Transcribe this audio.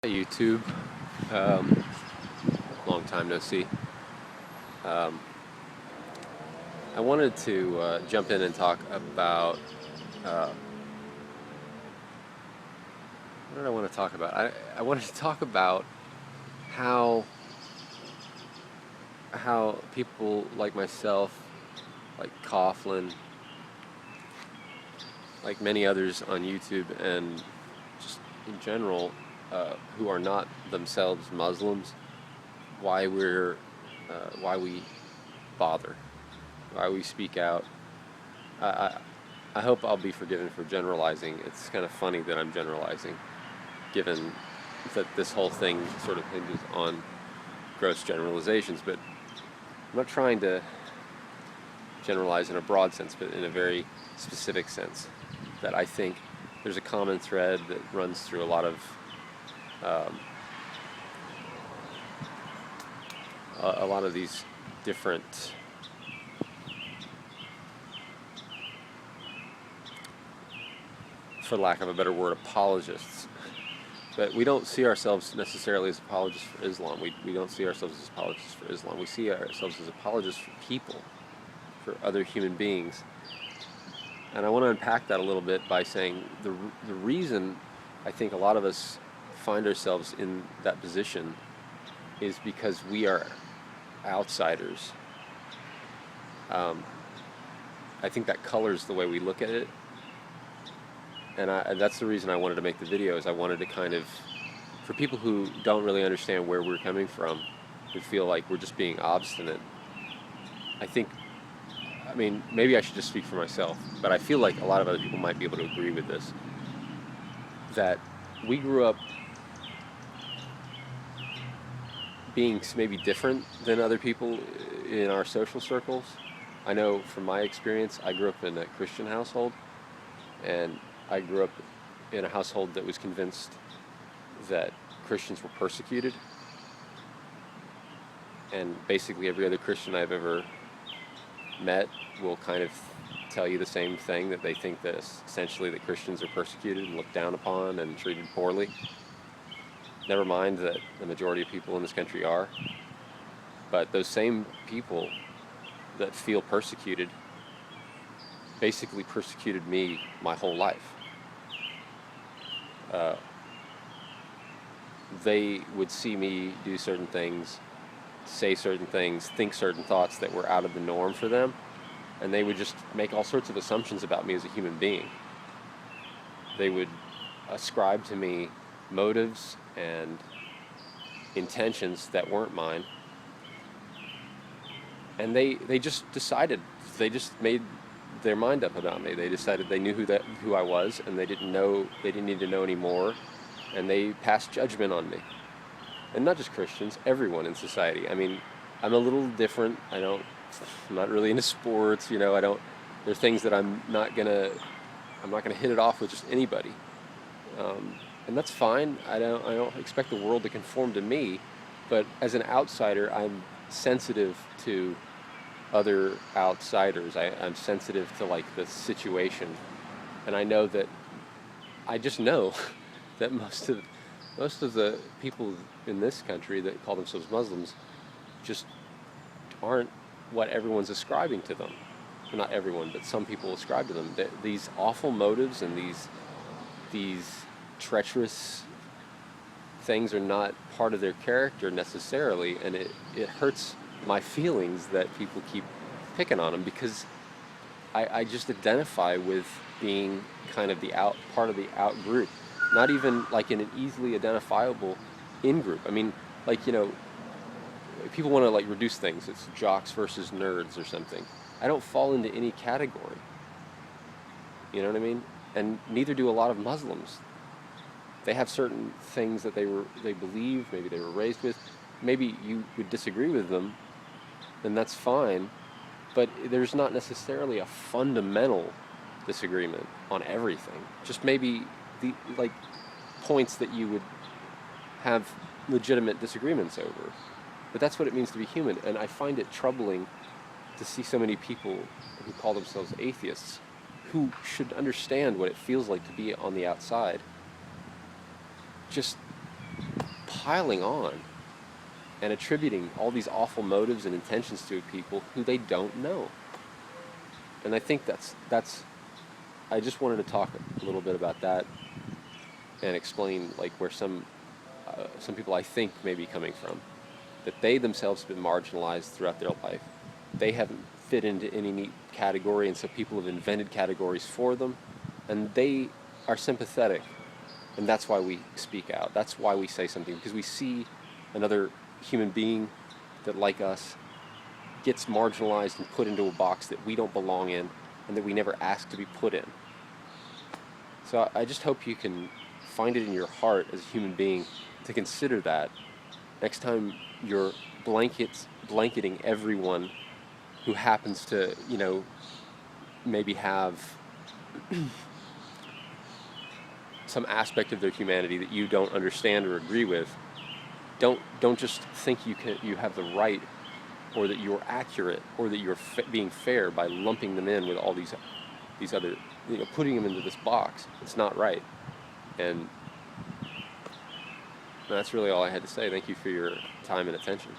YouTube. Um, Long time no see. Um, I wanted to jump in and talk about what did I want to talk about? I wanted to talk about how people like myself, like Coughlin, like many others on YouTube, and just in general, who are not themselves Muslims, why we bother, why we speak out. I, I, I hope I'll be forgiven for generalizing. It's kind of funny that I'm generalizing, given that this whole thing sort of hinges on gross generalizations, but I'm not trying to generalize in a broad sense, but in a very specific sense, that I think there's a common thread that runs through a lot of these different for lack of a better word, apologists. But we don't see ourselves necessarily as apologists for Islam. We don't see ourselves as apologists for Islam. We see ourselves as apologists for people, for other human beings. And I want to unpack that a little bit by saying the reason I think a lot of us find ourselves in that position is because we are outsiders. I think that colors the way we look at it. And that's the reason I wanted to make the video, is I wanted to kind of, for people who don't really understand where we're coming from, who feel like we're just being obstinate, I mean, maybe I should just speak for myself, but I feel like a lot of other people might be able to agree with this, that we grew up being maybe different than other people in our social circles. I know from my experience, I grew up in a Christian household, and I grew up in a household that was convinced that Christians were persecuted. And basically every other Christian I've ever met will kind of tell you the same thing, that they think that essentially that Christians are persecuted and looked down upon and treated poorly. Never mind that the majority of people in this country are. But those same people that feel persecuted basically persecuted me my whole life. They would see me do certain things, say certain things, think certain thoughts that were out of the norm for them, and they would just make all sorts of assumptions about me as a human being. They would ascribe to me motives and intentions that weren't mine, and they just decided, they just made their mind up about me. They decided they knew who I was, and they didn't need to know any more, and they passed judgment on me. And not just Christians, everyone in society. I mean, I'm a little different. I'm not really into sports, there are things that I'm not gonna hit it off with just anybody. And that's fine. I don't expect the world to conform to me, but as an outsider, I'm sensitive to other outsiders. I'm sensitive to like the situation, and I know that that most of the people in this country that call themselves Muslims just aren't what everyone's ascribing to them. Well, not everyone, but some people ascribe to them. These awful motives and these treacherous things are not part of their character necessarily, and it hurts my feelings that people keep picking on them, because I just identify with being kind of part of the out group, not even like in an easily identifiable in group. I mean, like, people want to like reduce things. It's jocks versus nerds or something. I don't fall into any category. You know what I mean? And neither do a lot of Muslims. They have certain things that they believe, maybe they were raised with. Maybe you would disagree with them, then that's fine, but there's not necessarily a fundamental disagreement on everything. Just maybe the points that you would have legitimate disagreements over. But that's what it means to be human, and I find it troubling to see so many people who call themselves atheists, who should understand what it feels like to be on the outside, just piling on and attributing all these awful motives and intentions to people who they don't know. And I think that's I just wanted to talk a little bit about that and explain like where some people I think may be coming from, that they themselves have been marginalized throughout their life. They haven't fit into any neat category, and so people have invented categories for them, and they are sympathetic, and that's why we speak out. That's why we say something, because we see another human being that, like us, gets marginalized and put into a box that we don't belong in and that we never asked to be put in. So I just hope you can find it in your heart as a human being to consider that next time you're blanketing everyone who happens to, maybe have some aspect of their humanity that you don't understand or agree with. Don't just think you have the right, or that you're accurate, or that you're being fair by lumping them in with all these other, putting them into this box. It's not right. And that's really all I had to say. Thank you for your time and attention.